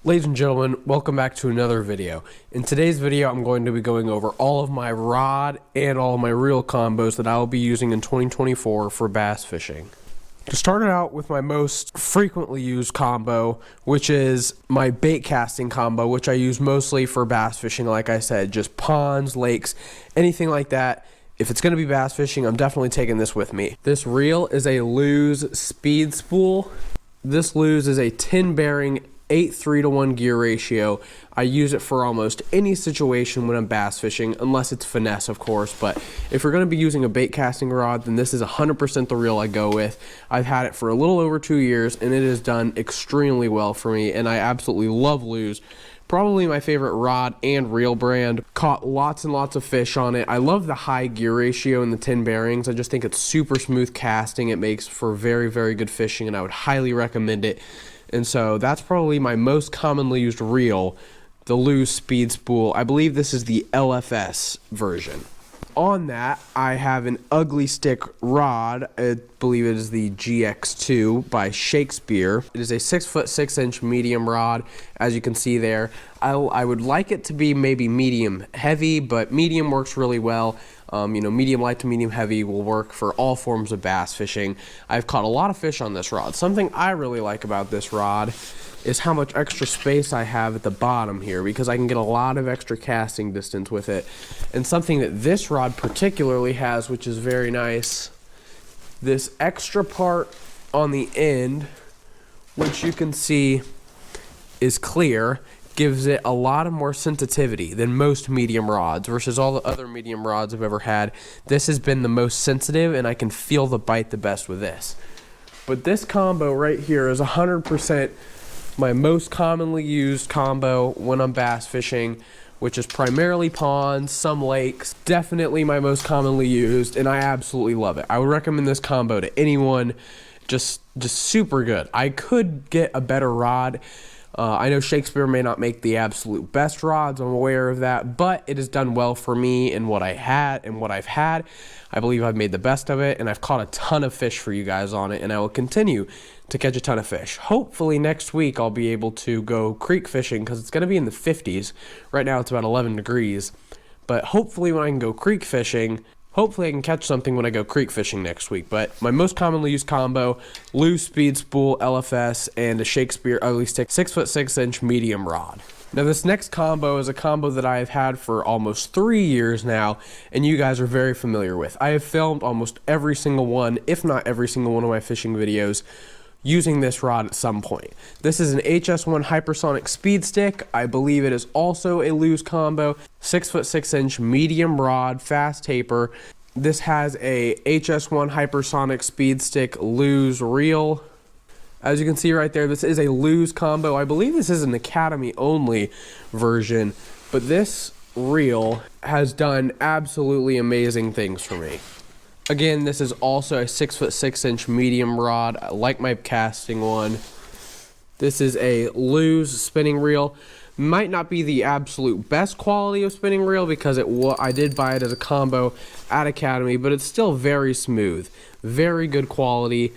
Ladies and gentlemen, welcome back to another video. In today's video, I'm going to be going over all of my rod and all of my reel combos that I will be using in 2024 for bass fishing. To start it out with my most frequently used combo, which is my bait casting combo, which I use mostly for bass fishing, like I said, just ponds, lakes, anything like that. If it's going to be bass fishing, I'm definitely taking this with me. This reel is a Lews speed spool. This Lews is a 10 bearing 8:3-to-1 gear ratio. I use it for almost any situation when I'm bass fishing, unless it's finesse, of course. But if you're going to be using a bait casting rod, then this is 100% the reel I go with. I've had it for a little over 2 years, and it has done extremely well for me, and I absolutely love Lews. Probably my favorite rod and reel brand. Caught lots and lots of fish on it. I love the high gear ratio and the 10 bearings. I just think it's super smooth casting. It makes for very, very good fishing, and I would highly recommend it. And so that's probably my most commonly used reel, the Lews Speed Spool. I believe this is the LFS version. On that, I have an ugly stick rod. I believe it is the GX2 by Shakespeare. It is a 6'6" medium rod, as you can see there. I would like it to be maybe medium heavy, but medium works really well. Medium light to medium heavy will work for all forms of bass fishing. I've caught a lot of fish on this rod. Something I really like about this rod is how much extra space I have at the bottom here, because I can get a lot of extra casting distance with it. And something that this rod particularly has, which is very nice, this extra part on the end, which you can see is clear, gives it a lot of more sensitivity than most medium rods versus all the other medium rods I've ever had. This has been the most sensitive, and I can feel the bite the best with this. But this combo right here is 100% my most commonly used combo when I'm bass fishing, which is primarily ponds, some lakes. Definitely my most commonly used, and I absolutely love it. I would recommend this combo to anyone. Just super good. I could get a better rod. I know Shakespeare may not make the absolute best rods, I'm aware of that, but it has done well for me in what I had and what I've had. I believe I've made the best of it, and I've caught a ton of fish for you guys on it, and I will continue to catch a ton of fish. Hopefully next week I'll be able to go creek fishing, because it's going to be in the 50s. Right now it's about 11 degrees, but hopefully when I can go creek fishing, hopefully I can catch something when I go creek fishing next week. But my most commonly used combo, Lews Speed Spool LFS and a Shakespeare Ugly Stick 6'6" medium rod. Now this next combo is a combo that I have had for almost 3 years now, and you guys are very familiar with. I have filmed almost every single one, if not every single one of my fishing videos, using this rod at some point. This is an HS1 Hypersonic speed stick. I believe it is also a Lews combo. 6'6" medium rod, fast taper. This has a HS1 Hypersonic speed stick Lews reel. As you can see right there, this is a Lews combo. I believe this is an Academy only version, but this reel has done absolutely amazing things for me. Again, this is also a 6'6" medium rod, like my casting one. This is a Lews spinning reel. Might not be the absolute best quality of spinning reel, because I did buy it as a combo at Academy, but it's still very smooth, very good quality.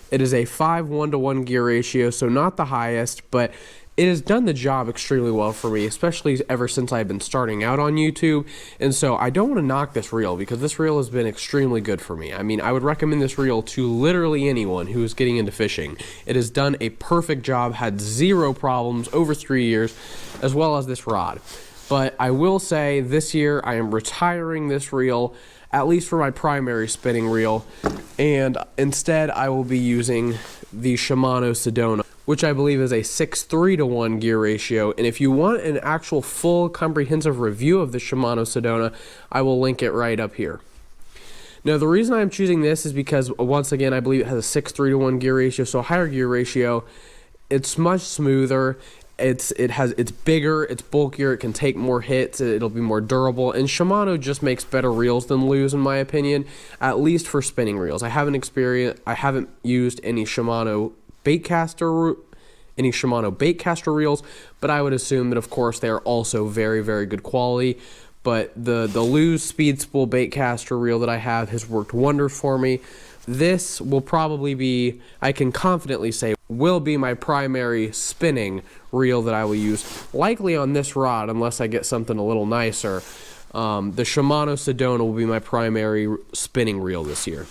It is a 5:1-to-1 gear ratio, so not the highest, but it has done the job extremely well for me, especially ever since I've been starting out on YouTube. And so I don't want to knock this reel, because this reel has been extremely good for me. I mean, I would recommend this reel to literally anyone who is getting into fishing. It has done a perfect job, had zero problems over 3 years, as well as this rod. But I will say this year I am retiring this reel, at least for my primary spinning reel, and instead I will be using the Shimao Sedona, which I believe is a 6:3-to-1 gear ratio. And if you want an actual full comprehensive review of the Shimao Sedona, I will link it right up here. Now the reason I'm choosing this is because, once again, I believe it has a 6:3-to-1 gear ratio, so a higher gear ratio. It's much smoother. It's bigger, it's bulkier, it can take more hits, it'll be more durable, and Shimano just makes better reels than Lews, in my opinion, at least for spinning reels. I haven't used any Shimano baitcaster reels, but I would assume that, of course, they are also very, very good quality. But the Lews Speed Spool baitcaster reel that I have has worked wonders for me. this will probably be, I can confidently say, will be my primary spinning reel that I will use, likely on this rod unless I get something a little nicer. The Shimao Sedona will be my primary spinning reel this year.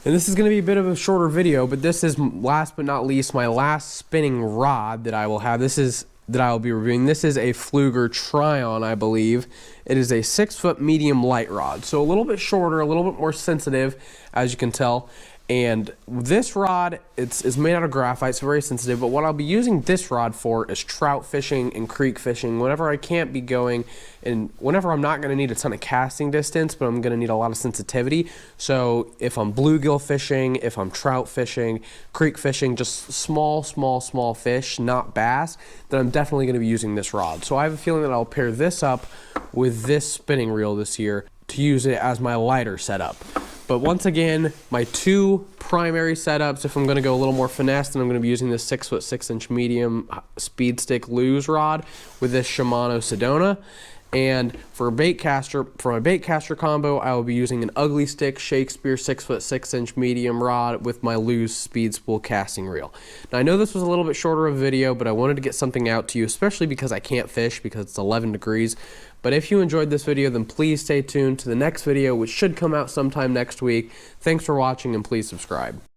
And this is going to be a bit of a shorter video, but this is, last but not least, my last spinning rod that I will have. That I will be reviewing. This is a Pflueger Tryon, I believe. It is a 6-foot medium light rod, so a little bit shorter, a little bit more sensitive, as you can tell. And this rod, it's made out of graphite, so very sensitive, but what I'll be using this rod for is trout fishing and creek fishing, whenever I can't be going, and whenever I'm not going to need a ton of casting distance, but I'm going to need a lot of sensitivity. So if I'm bluegill fishing, if I'm trout fishing, creek fishing, just small fish, not bass, then I'm definitely going to be using this rod. So I have a feeling that I'll pair this up with this spinning reel this year to use it as my lighter setup. But once again, my two primary setups, if I'm going to go a little more finesse, then I'm going to be using this 6-foot 6-inch medium speed stick Lews rod with this Shimao Sedona. And for my baitcaster combo, I will be using an ugly stick Shakespeare 6-foot 6-inch medium rod with my Lews speed spool casting reel. Now I know this was a little bit shorter of a video, but I wanted to get something out to you, especially because I can't fish because it's 11 degrees. But if you enjoyed this video, then please stay tuned to the next video, which should come out sometime next week. Thanks for watching, and please subscribe.